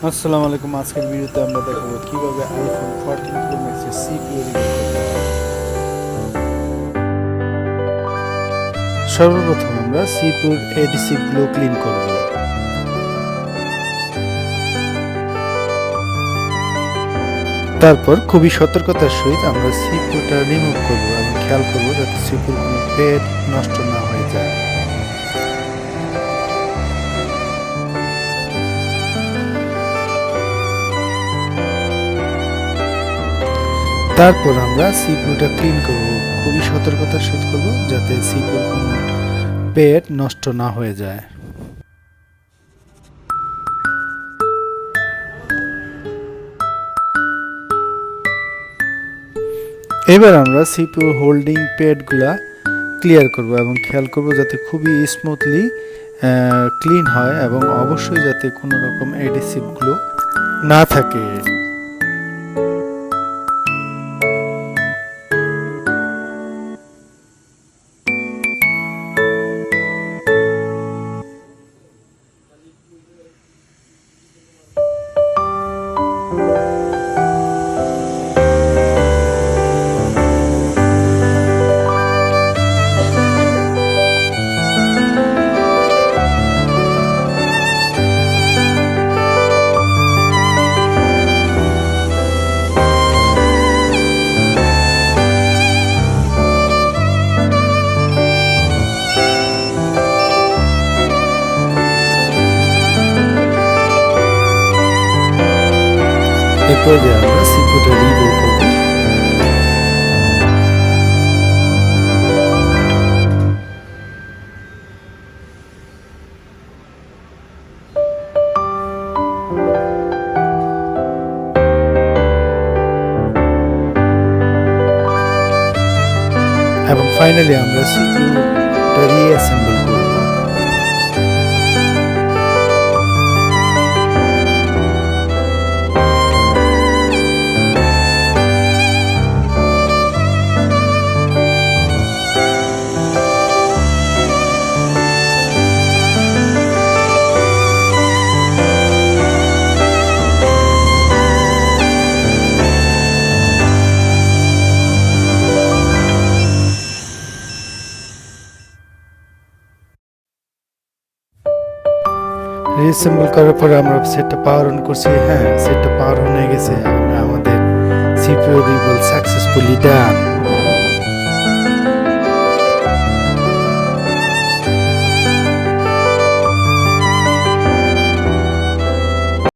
আসসালামু আলাইকুম। আজকের ভিডিওতে আমরা দেখাবো কিভাবে আইফোন 14 প্রো ম্যাক্সের সিপিইউ রিমুভ করতে হয়। সর্বপ্রথম আমরা সিপিইউর এডিসিভ গুলো ক্লিন করব। তারপর খুবই সতর্কতার সহিত আমরা সিপিইউটা রিমুভ করব এবং খেয়াল করব যাতে সিপিইউর কোনো পেড নষ্ট না হয়ে যায়। তারপর আমরা সিপিইউটা ক্লিন করব, খুবই সতর্কতার সহিত করব যাতে সিপিইউর কোনো পেড নষ্ট না হয়ে যায়। এবার আমরা সিপিইউ হোল্ডিং প্যাডগুলা ক্লিয়ার করব এবং খেয়াল করব যাতে খুবই স্মুথলি ক্লিন হয় এবং অবশ্যই যাতে কোনো রকম অ্যাডিসিভগুলো না থাকে। এরপর যে আমরা সিপিইউটা রিমুভ করব। এবং ফাইনালি আমরা সিপিইউটা রিঅ্যাসেম্বল করব। রিঅ্যাসেম্বল করার পরে আমরা সেটটা পাওয়ার অন করছি। হ্যাঁ, সেটটা পাওয়ার অন হয়ে গেছে এবং আমাদের সিপিইউ রিমুভ সাকসেসফুলি ডান।